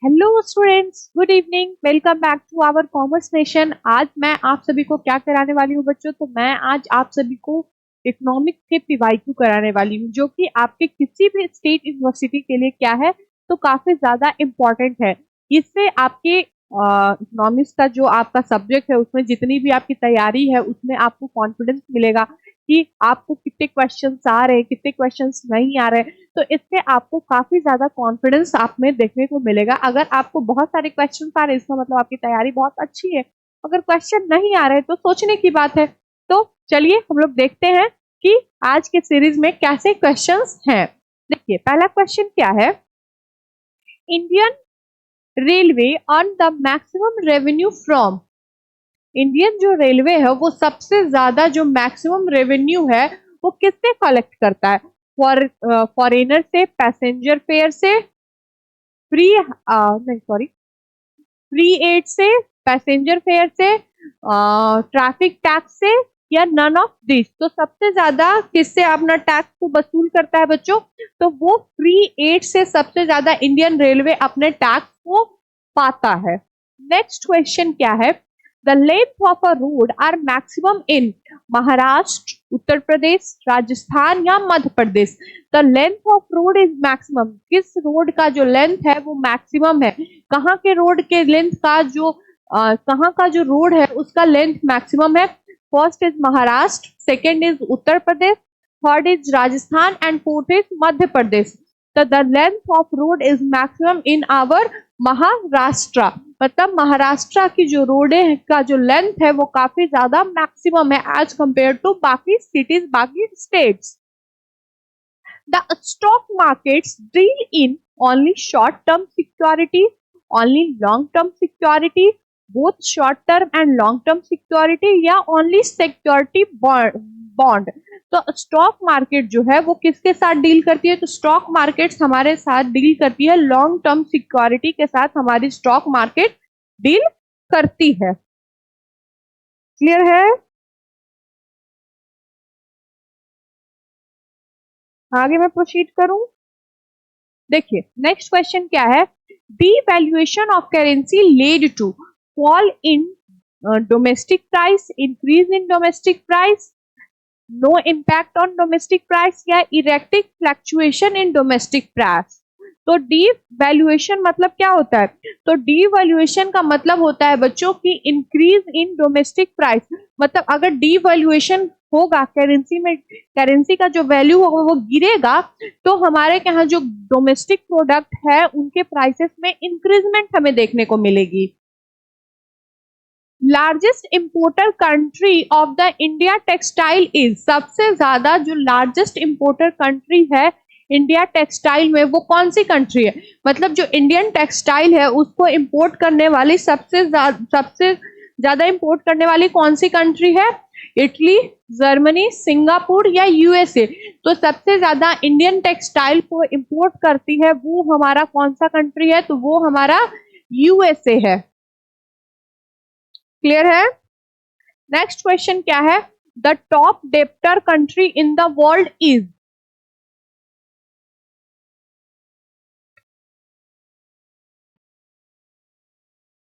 Hello students, good evening. Welcome back to our commerce nation. आज मैं आप सभी को क्या कराने वाली हूँ बच्चों? तो मैं आज आप सभी को इकोनॉमिक्स के पीवाईक्यू कराने वाली हूँ, जो कि आपके किसी भी स्टेट यूनिवर्सिटी के लिए क्या है तो काफी ज्यादा इम्पोर्टेंट है। इससे आपके इकोनॉमिक्स का जो आपका सब्जेक्ट है उसमें जितनी भी आपकी तैयारी है उसमें आपको कॉन्फिडेंस मिलेगा कि आपको कितने क्वेश्चंस आ रहे हैं, कितने क्वेश्चंस नहीं आ रहे हैं। तो इससे आपको काफी ज्यादा कॉन्फिडेंस आप में देखने को मिलेगा। अगर आपको बहुत सारे क्वेश्चन आ रहे हैं इसका मतलब आपकी तैयारी बहुत अच्छी है। अगर क्वेश्चन नहीं आ रहे तो सोचने की बात है। तो चलिए हम लोग देखते हैं कि आज के सीरीज में कैसे क्वेश्चंस हैं। देखिए पहला क्वेश्चन क्या है। Indian railway earn the maximum revenue from. Indian जो रेलवे है वो सबसे ज्यादा जो मैक्सिमम रेवेन्यू है वो किससे कलेक्ट करता है? फॉरेनर से, पैसेंजर फेयर से, फ्री नहीं सॉरी फ्री एड से, पैसेंजर फेयर से, ट्रैफिक टैक्स से, या नन ऑफ दिस। तो सबसे ज्यादा किससे अपना टैक्स को वसूल करता है बच्चों? तो वो फ्री एड से सबसे ज्यादा इंडियन रेलवे अपने टैक्स को पाता है। नेक्स्ट क्वेश्चन क्या है। The length of a road are maximum in Maharashtra, Uttar Pradesh, Rajasthan या Madhya Pradesh. The length of road is maximum. किस रोड का जो लेंथ है वो मैक्सिमम है? कहाँ के रोड के लेंथ का जो कहाँ का जो रोड है उसका लेंथ मैक्सिमम है? First is Maharashtra, second is Uttar Pradesh, third is Rajasthan and fourth is Madhya Pradesh. तो the length of road is maximum in our Maharashtra. मतलब महाराष्ट्र की जो रोड का जो लेंथ है वो काफी ज्यादा मैक्सिमम है एज कंपेयर टू बाकी सिटीज, बाकी states. The stock markets deal in only short-term security, only long-term security, both short-term and long-term security, या only security bond। तो स्टॉक मार्केट जो है वो किसके साथ डील करती है? तो स्टॉक मार्केट हमारे साथ डील करती है लॉन्ग टर्म सिक्योरिटी के साथ। हमारी स्टॉक मार्केट डील करती है। क्लियर है? आगे मैं प्रोसीड करूं। देखिए नेक्स्ट क्वेश्चन क्या है। Devaluation of currency led to fall in domestic price, increase in domestic price, no impact on domestic price, या erratic fluctuation in domestic price। तो devaluation मतलब क्या होता है? तो devaluation का मतलब होता है बच्चों की increase in domestic price। मतलब अगर devaluation होगा करेंसी में, करेंसी का जो वैल्यू होगा वो गिरेगा, तो हमारे यहाँ जो डोमेस्टिक प्रोडक्ट है उनके प्राइसेस में इंक्रीजमेंट हमें देखने को मिलेगी। Largest importer country of the India textile is. सबसे ज्यादा जो लार्जेस्ट इंपोर्टर कंट्री है इंडिया टेक्सटाइल में वो कौन सी कंट्री है? मतलब जो इंडियन टेक्सटाइल है उसको इंपोर्ट करने वाली सबसे ज्यादा इंपोर्ट करने वाली कौन सी कंट्री है? इटली, जर्मनी, सिंगापुर या यूएसए। तो सबसे ज्यादा इंडियन टेक्सटाइल को इंपोर्ट करती है वो हमारा कौन सा कंट्री है? तो वो हमारा यूएसए है। क्लियर है? नेक्स्ट क्वेश्चन क्या है। The top debtor country in the world is.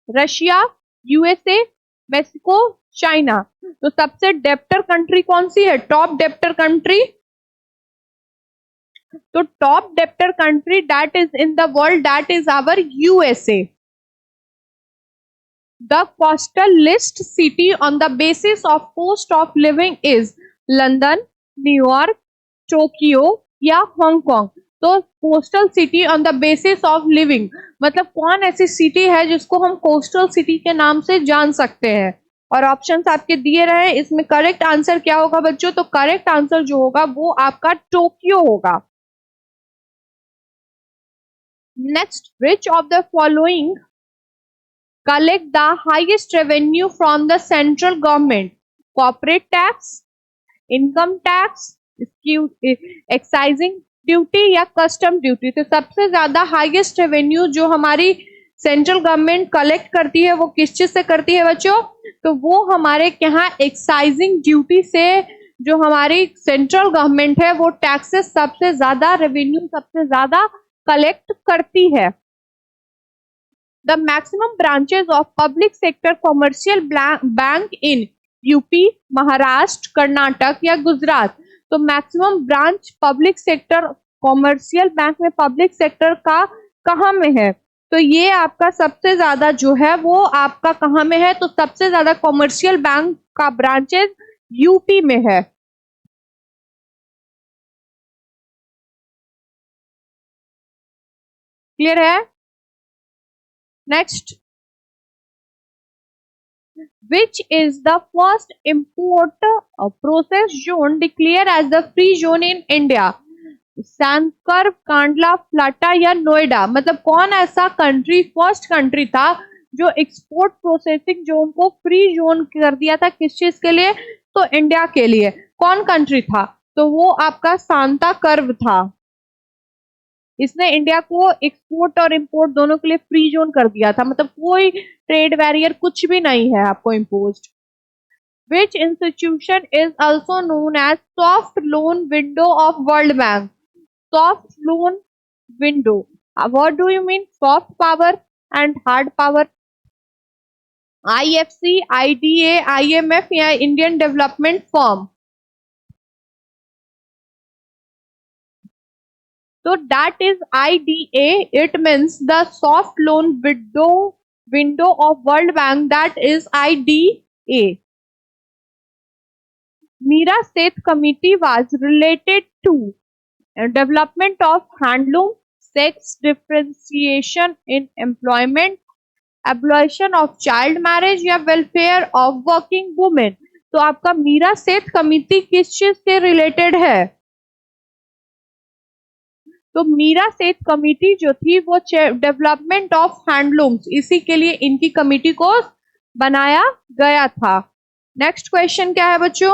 Russia, USA, Mexico, China. तो सबसे डेप्टर कंट्री कौन सी है? Top debtor country. तो top debtor country that is in the world that is our USA. The coastal list city on the basis of cost of living is London, New York, Tokyo या Hong Kong. तो coastal city on the basis of living मतलब कौन ऐसी city है जिसको हम coastal city के नाम से जान सकते हैं? और ऑप्शंस आपके दिए रहे। इसमें करेक्ट आंसर क्या होगा बच्चों? तो करेक्ट आंसर जो होगा वो आपका टोक्यो होगा। Next, which of the following collect the highest revenue from the central government? Corporate tax, income tax, excising duty या कस्टम ड्यूटी। तो सबसे ज्यादा हाईएस्ट रेवेन्यू जो हमारी सेंट्रल गवर्नमेंट कलेक्ट करती है वो किस चीज से करती है बच्चों? तो वो हमारे यहाँ एक्साइजिंग ड्यूटी से जो हमारी सेंट्रल गवर्नमेंट है वो टैक्सेस सबसे ज्यादा रेवेन्यू सबसे ज्यादा कलेक्ट करती है। The maximum branches of public sector commercial bank in UP, Maharashtra, Karnataka या गुजरात। तो maximum branch public sector commercial bank में पब्लिक सेक्टर का कहाँ में है? तो ये आपका सबसे ज्यादा जो है वो आपका कहाँ में है? तो सबसे ज्यादा कॉमर्शियल बैंक का ब्रांचेस यूपी में है। क्लियर है? Next, which is the first import process zone declared as the free zone in India? सैनकर, कांडला, फ्लाटा या नोएडा? मतलब कौन ऐसा कंट्री फर्स्ट कंट्री था जो एक्सपोर्ट प्रोसेसिंग जोन को फ्री जोन कर दिया था? किस चीज के लिए? तो इंडिया के लिए। कौन कंट्री था? तो वो आपका सांता कर्व था। इसने इंडिया को एक्सपोर्ट और इंपोर्ट दोनों के लिए फ्री जोन कर दिया था, मतलब कोई ट्रेड बैरियर कुछ भी नहीं है आपको imposed. Which institution is also known as soft loan window of World Bank? Soft loan window. What do you mean? Soft power and hard power. IFC, IDA, IMF या Indian Development Firm? So that is IDA. It means the soft loan window of World Bank. That is IDA. Mira Seth Committee was related to development of handloom, sex differentiation in employment, abolition of child marriage या welfare of working women। तो आपका मीरा सेठ committee किस चीज से related है? तो मीरा सेठ कमिटी जो थी वो डेवलपमेंट ऑफ हैंडलूम्स, इसी के लिए इनकी कमिटी को बनाया गया था। नेक्स्ट क्वेश्चन क्या है बच्चों?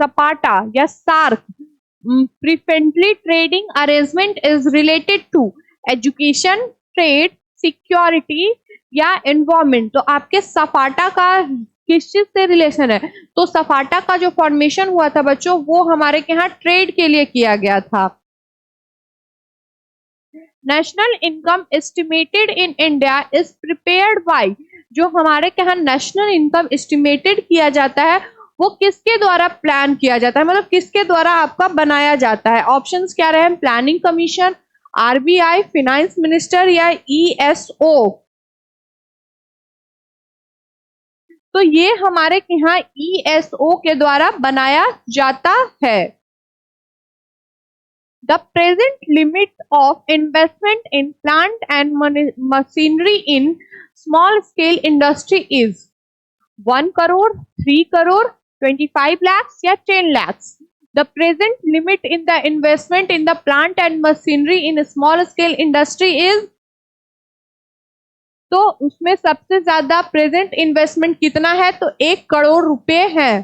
सपाटा या SAARC preferential trading arrangement is related to education, trade, security या एनवायरमेंट। तो आपके सपाटा का किस चीज से रिलेशन है? तो सपाटा का जो फॉर्मेशन हुआ था बच्चों वो हमारे के यहाँ ट्रेड के लिए किया गया था। National income estimated in India is prepared by. जो हमारे के यहाँ नेशनल इनकम एस्टिमेटेड किया जाता है वो किसके द्वारा प्लान किया जाता है, मतलब किसके द्वारा आपका बनाया जाता है? ऑप्शंस क्या रहे? Planning commission, RBI, finance minister या ईएसओ। तो ये हमारे यहाँ ईएसओ के द्वारा बनाया जाता है। The present limit of investment in plant and machinery in small scale industry is 1 crore, 3 crore, 25 lakhs या 10 lakhs? The present limit in the investment in the plant and machinery in small scale industry is, तो उसमें सबसे ज्यादा present investment कितना है? तो 1 करोड़ रुपए है।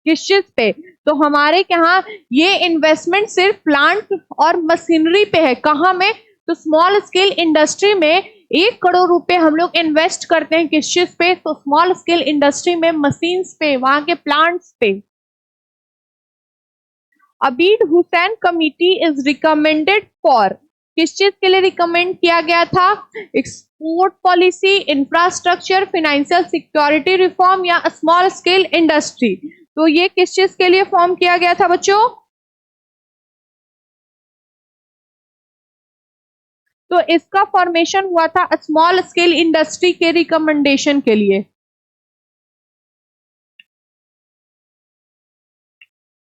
किस चीज पे? तो हमारे यहाँ ये इन्वेस्टमेंट सिर्फ प्लांट और मशीनरी पे है। कहाँ में? तो स्मॉल स्केल इंडस्ट्री में 1 करोड़ रुपए हम लोग इन्वेस्ट करते हैं। किस चीज पे? तो स्मॉल स्केल इंडस्ट्री में, मशीन्स पे, वहां के प्लांट्स पे। Abid Hussain committee is recommended for, किस चीज के लिए रिकमेंड किया गया था? Export policy, infrastructure, financial security reform या स्मॉल स्केल इंडस्ट्री? तो ये किस चीज के लिए फॉर्म किया गया था बच्चों? तो इसका फॉर्मेशन हुआ था स्मॉल स्केल इंडस्ट्री के रिकमेंडेशन के लिए।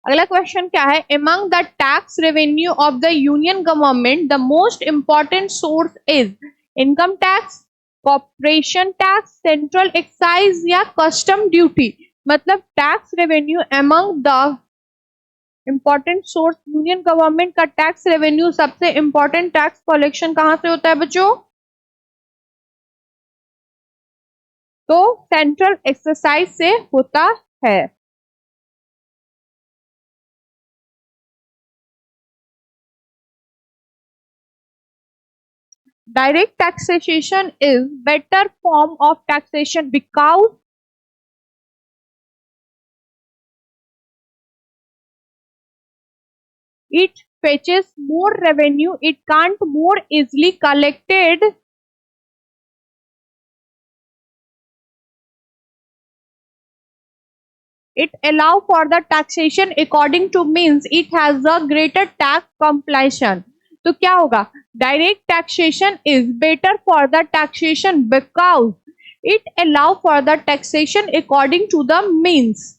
अगला क्वेश्चन क्या है? Among the tax revenue of the union government the most important source is income tax, corporation tax, central excise या कस्टम ड्यूटी? मतलब tax revenue among the important source, union government का tax revenue सबसे important tax collection कहां से होता है बच्चों? तो सेंट्रल एक्सरसाइज से होता है। Direct taxation is better form of taxation because it fetches more revenue, it can't more easily collected. It allow for the taxation according to means it has a greater tax completion. तो क्या होगा? Direct taxation is better for the taxation because it allow for the taxation according to the means.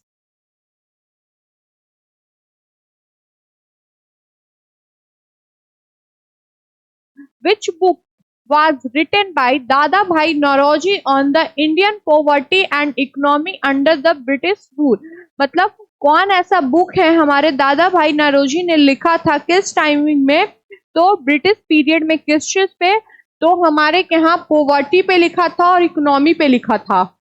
Which book was written by Dada Bhai Nauroji on the Indian poverty and economy under the British rule? मतलब कौन ऐसा book है हमारे दादा भाई नौरोजी ने लिखा था, किस टाइमिंग में? तो ब्रिटिश पीरियड में। किस चीज पे? तो हमारे यहाँ पोवर्टी पे लिखा था और इकोनॉमी पे लिखा था।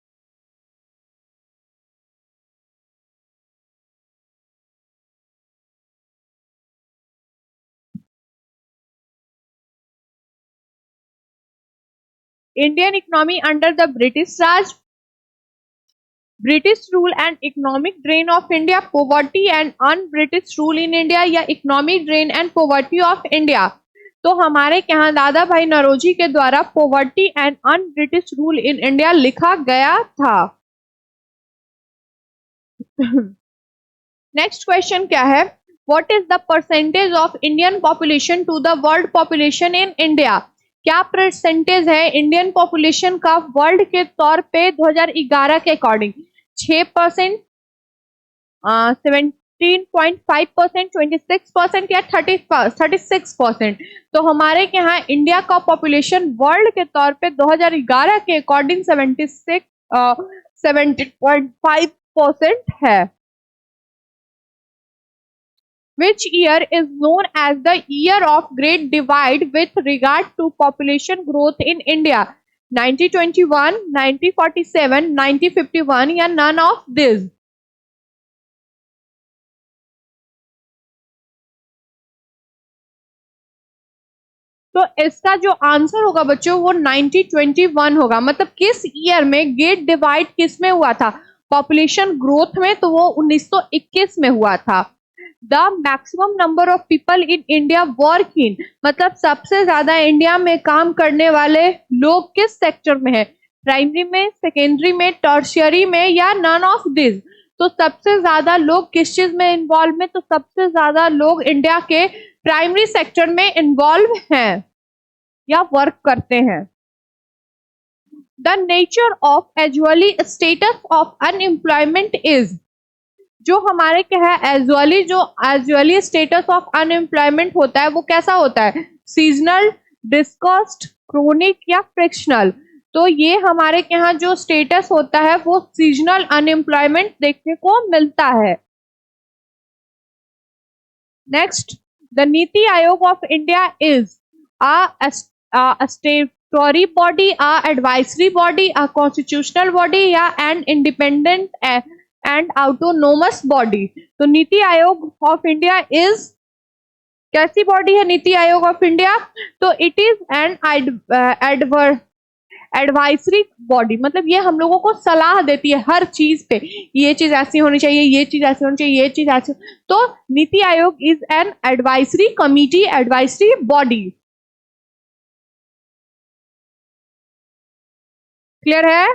Indian economy under the British Raj, British rule and economic drain of India, poverty and un British rule in India, या economic drain and poverty of India. तो हमारे यहाँ दादा भाई नौरोजी के द्वारा poverty and un British rule in India लिखा गया था। Next question क्या है? What is the percentage of Indian population to the world population in India? क्या परसेंटेज है इंडियन पॉपुलेशन का वर्ल्ड के तौर पे 2011 के अकॉर्डिंग? 6%, 17.5%, 26% या 36%? तो हमारे यहाँ इंडिया का पॉपुलेशन वर्ल्ड के तौर पे 2011 के अकॉर्डिंग 17.5% है। Which year is known as the year of great divide with regard to population growth in India? 1921, 1947, 1951 या none of these? तो इसका जो आंसर होगा बच्चों वो 1921 होगा। मतलब किस ईयर में ग्रेट डिवाइड किस में हुआ था? पॉपुलेशन ग्रोथ में। तो वो 1921 में हुआ था। The maximum number of people in India work in, मतलब सबसे ज्यादा इंडिया में काम करने वाले लोग किस सेक्टर में है? प्राइमरी में, सेकेंडरी में, टर्शियरी में या नन ऑफ दिस? तो सबसे ज्यादा लोग किस चीज में इन्वॉल्व में? तो सबसे ज्यादा लोग इंडिया के प्राइमरी सेक्टर में इन्वॉल्व हैं या वर्क करते हैं। The nature of usually status of unemployment is, जो हमारे क्या है एजुअली, जो एजुअली स्टेटस ऑफ अनएम्प्लॉयमेंट होता है वो कैसा होता है? सीजनल, डिस्कस्ड, क्रोनिक या फ्रिक्शनल? तो ये हमारे यहाँ जो स्टेटस होता है वो सीजनल अनएम्प्लॉयमेंट देखने को मिलता है। नेक्स्ट, द नीति Aayog of India is a statutory body, a advisory body, a constitutional body या an independent and autonomous body? तो NITI Aayog of India is कैसी बॉडी है? नीति आयोग ऑफ इंडिया तो it is an advisory body, मतलब ये हम लोगों को सलाह देती है हर चीज पे, ये चीज ऐसी होनी चाहिए, ये चीज ऐसी होनी चाहिए, ये चीज ऐसी। तो NITI Aayog is an advisory committee, advisory body. Clear है?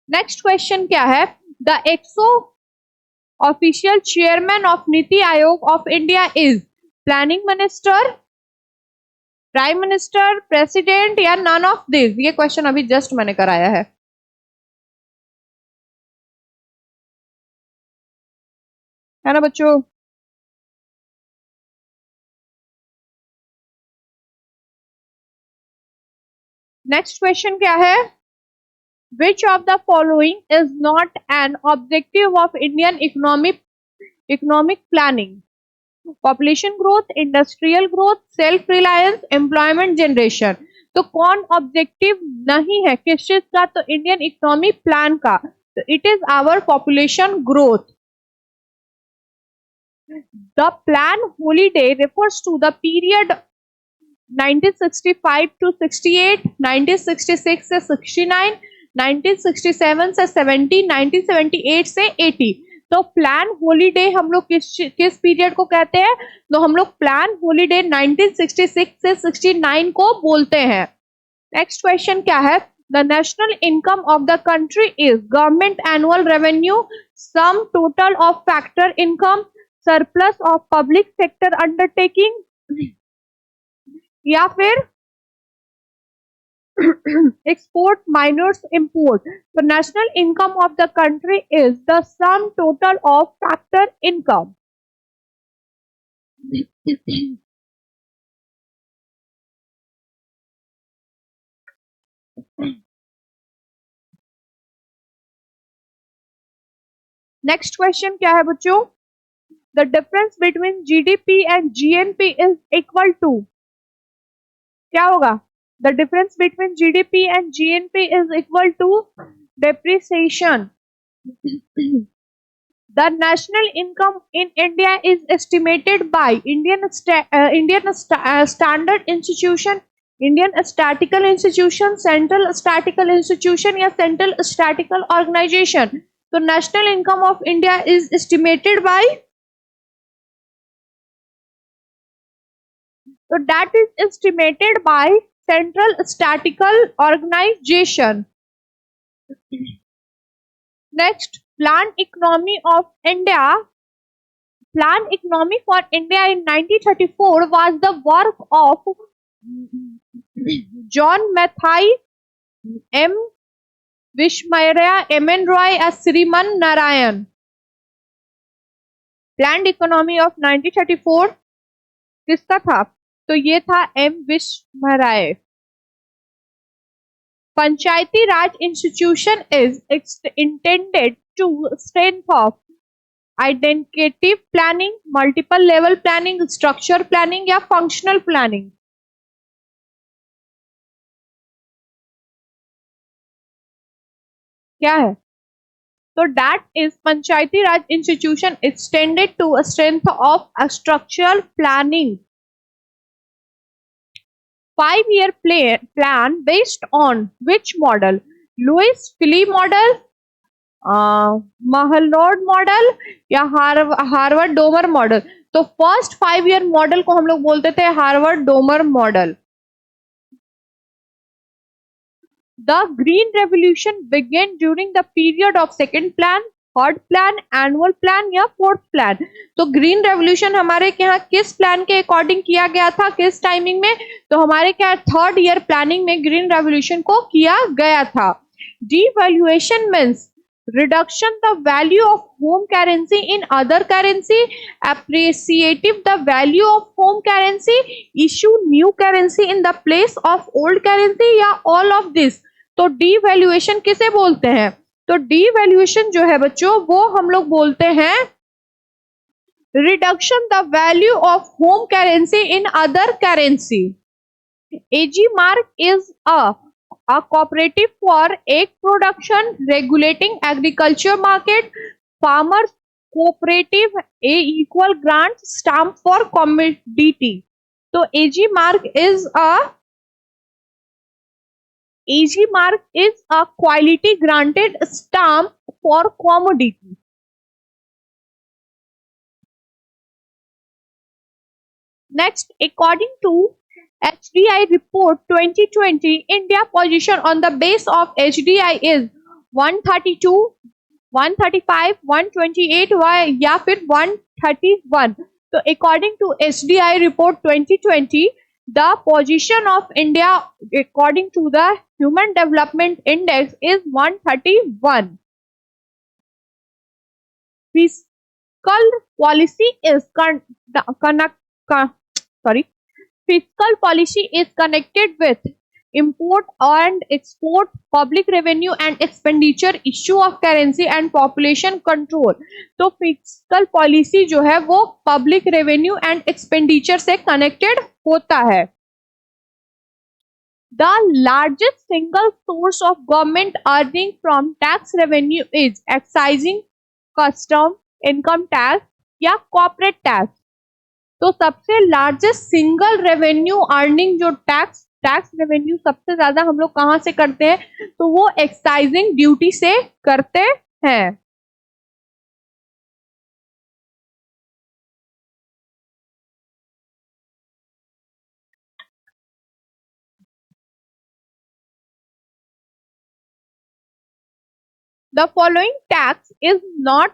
नेक्स्ट क्वेश्चन क्या है? The ex official chairman of NITI Aayog of India is planning minister, prime minister, president या नन ऑफ दिस? ये क्वेश्चन अभी जस्ट मैंने कराया है ना बच्चों? नेक्स्ट क्वेश्चन क्या है? Which of the following is not an objective of Indian economic planning? Population growth, industrial growth, self-reliance, employment generation. तो कौन ऑब्जेक्टिव नहीं है किस चीज का? तो इंडियन इकोनॉमी प्लान का। तो it is our population growth. The plan holiday refers to the period 1965 to 68, 1966 से 69, 1967 से 70, 1978 से 80। तो प्लान हॉलीडे हम लोग किस पीरियड को कहते हैं? तो हम लोग प्लान हॉलीडे 1966 से 69 को बोलते हैं। नेक्स्ट क्वेश्चन क्या है? The national income of the country is government annual revenue, sum total of factor income, surplus of public sector undertaking, या फिर export minus import. The national income of the country is the sum total of factor income. Next question क्या है बच्चों? The difference between GDP and GNP is equal to, क्या होगा? The difference between GDP and GNP is equal to depreciation. The national income in India is estimated by Indian Standard Institution, Indian Statistical Institution, Central Statistical Institution या Central Statistical Organization. तो national income of India is estimated by, so that is estimated by Central Statistical Organization. Next, plan economy of India. Plan economy for India in 1934 was the work of John Mathai, M. Vishwakarma, M.N. Roy, S. Sriman Narayan. Planned economy of 1934 किसका था? तो ये था M. Vishwakarma. Panchayati Raj institution is intended to strength of identity planning, multiple level planning, structure planning या functional planning. क्या है? तो that is Panchayati Raj institution extended to a strength of a structural planning. 5-year plan based on which model? Lewis Philly model, महलोड model या Harvard Domar model? तो first 5-year model को हम लोग बोलते थे Harvard Domar model. The Green Revolution began during the period of second plan, third plan, annual plan या fourth plan. तो ग्रीन रेवोल्यूशन हमारे यहाँ किस प्लान के अकॉर्डिंग किया गया था, किस टाइमिंग में? तो हमारे क्या 3rd year प्लानिंग में ग्रीन रेवोल्यूशन को किया गया था. Devaluation means reduction the value of home currency in other currency, appreciative the value of home currency, issue new currency in the place of old currency या all of this. तो devaluation किसे बोलते हैं? तो devaluation जो है बच्चों वो हम लोग बोलते हैं reduction the value of home currency in other currency. AG mark is a cooperative for egg production, regulating agriculture market, farmers cooperative, A equal grant stamp for commodity. तो AG mark is a quality granted stamp for commodity. Next, according to HDI report 2020, India position on the base of HDI is 132, 135, 128 या फिर 131. तो according to HDI report 2020, the position of India according to the Human Development Index is 131. Fiscal policy is Fiscal policy is connected with import and export, public revenue and expenditure, issue of currency and population control. तो fiscal policy जो है वो public revenue and expenditure से connected होता है. The largest single source of government earning from tax revenue is excising, custom, income tax या corporate tax. तो सबसे लार्जेस्ट सिंगल रेवेन्यू अर्निंग जो टैक्स रेवेन्यू सबसे ज्यादा हम लोग कहां से करते हैं? तो वो एक्साइजिंग ड्यूटी से करते हैं. The following tax is not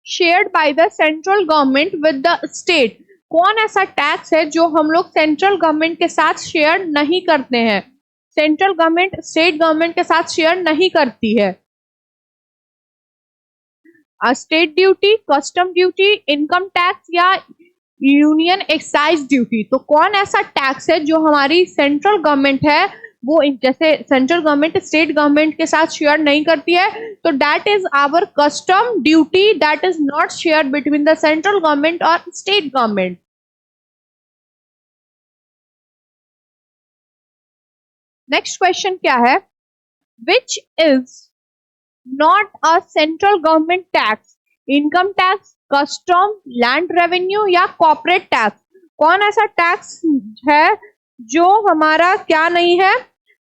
shared by the central government with the state. कौन ऐसा टैक्स है जो हम लोग सेंट्रल गवर्नमेंट के साथ शेयर नहीं करते हैं, सेंट्रल गवर्नमेंट स्टेट गवर्नमेंट के साथ शेयर नहीं करती है? State duty, custom duty, income tax या यूनियन एक्साइज ड्यूटी। तो कौन ऐसा टैक्स है जो हमारी सेंट्रल गवर्नमेंट है वो जैसे सेंट्रल गवर्नमेंट स्टेट गवर्नमेंट के साथ शेयर नहीं करती है, तो that is our custom duty that is not share between the central government और स्टेट गवर्नमेंट। नेक्स्ट क्वेश्चन क्या है? Which is not a central government tax? Income tax, custom, land revenue या कॉर्पोरेट टैक्स। कौन ऐसा tax है जो हमारा क्या नहीं है?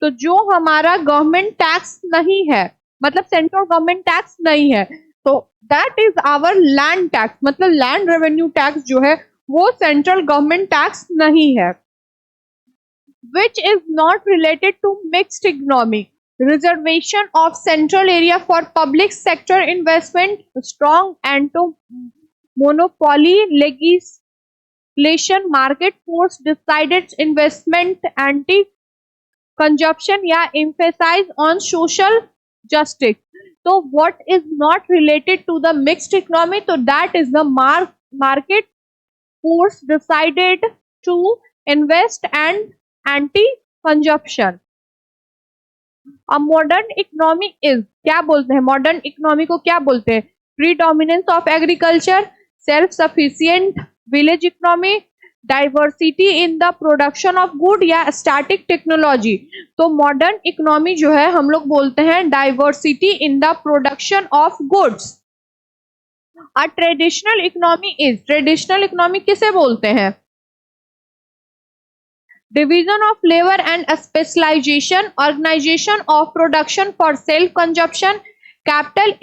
तो जो हमारा गवर्नमेंट टैक्स नहीं है, मतलब सेंट्रल गवर्नमेंट टैक्स नहीं है, तो that is our land tax. मतलब लैंड रेवेन्यू टैक्स जो है वो सेंट्रल गवर्नमेंट टैक्स नहीं है। Which is not related to mixed economy? Reservation of central area for public sector investment, strong anti-monopoly legislation, market force decided investment, anti-consumption या emphasize on social justice. So what is not related to the mixed economy? So that is the market force decided to invest and anti-consumption. अब modern economy is, क्या बोलते हैं modern economy को? क्या बोलते हैं? Predominance of agriculture, self sufficient village economy, diversity in the production of good या static technology. तो मॉडर्न इकोनॉमी जो है हम लोग बोलते हैं diversity in the production of goods. A traditional economy is, traditional economy किसे बोलते हैं? Division of labor and specialization, organization of production for self-consumption, capital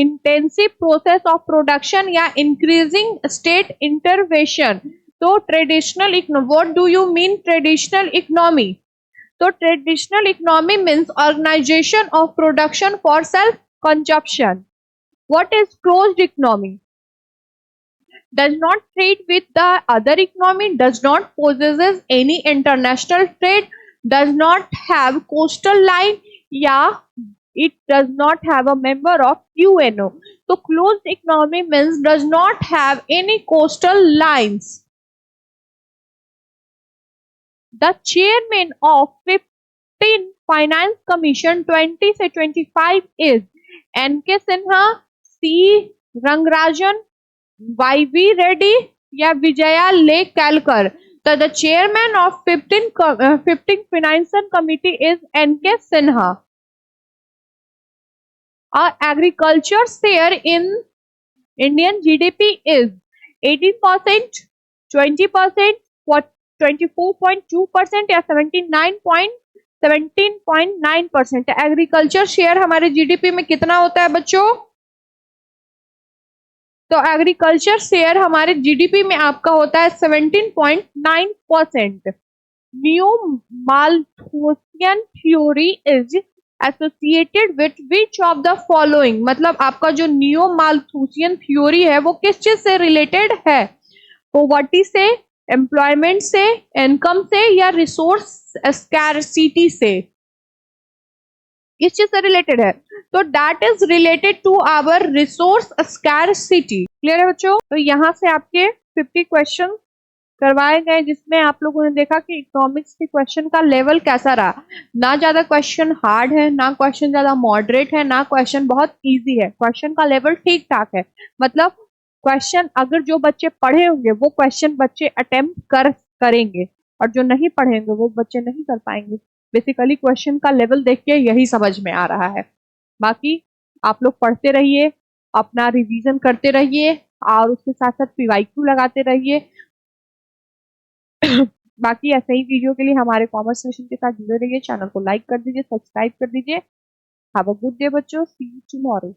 intensive process of production या increasing state intervention। तो traditional economy, what do you mean traditional economy? तो traditional economy means organization of production for self-consumption. What is closed economy? Does not trade with the other economy, does not possesses any international trade, does not have coastal line या it does not have a member of UNO। तो closed economy means does not have any coastal lines। The chairman of 15 Finance Commission 20 से 25 is NK Sinha, C Rangarajan, YV Reddy या Vijaya lake Kelkar. तो the chairman of 15 financial committee is NK Sinha. Agriculture share in Indian GDP is 18%, 20%, 24.2% या 17.9%। Agriculture share हमारे GDP में कितना होता है बच्चों? तो एग्रीकल्चर शेयर हमारे जीडीपी में आपका होता है 17.9%। New Malthusian theory is associated with which of the following. मतलब आपका जो न्यू माल्थूसियन थ्योरी है वो किस चीज से रिलेटेड है? पॉवर्टी से, एम्प्लॉयमेंट से, इनकम से या रिसोर्स स्कैरसिटी से? किस चीज से रिलेटेड है? तो that is related to our resource scarcity. Clear है बच्चों? तो यहाँ से आपके 50 क्वेश्चन करवाए गए जिसमें आप लोगों ने देखा कि इकोनॉमिक्स के क्वेश्चन का लेवल कैसा रहा। ना ज्यादा क्वेश्चन हार्ड है, ना क्वेश्चन ज्यादा मॉडरेट है, ना क्वेश्चन बहुत इजी है। क्वेश्चन का लेवल ठीक ठाक है। मतलब क्वेश्चन अगर जो बच्चे पढ़े होंगे वो क्वेश्चन बच्चे अटेम्प्ट करेंगे और जो नहीं पढ़ेंगे वो बच्चे नहीं कर पाएंगे। बेसिकली क्वेश्चन का लेवल देख के यही समझ में आ रहा है। बाकी आप लोग पढ़ते रहिए, अपना रिवीजन करते रहिए और उसके साथ साथ PYQ लगाते रहिए। बाकी ऐसे ही वीडियो के लिए हमारे कॉमर्स सेशन के साथ जुड़े रहिए। चैनल को लाइक कर दीजिए, सब्सक्राइब कर दीजिए। हैव अ गुड डे बच्चों, सी यू टुमारो।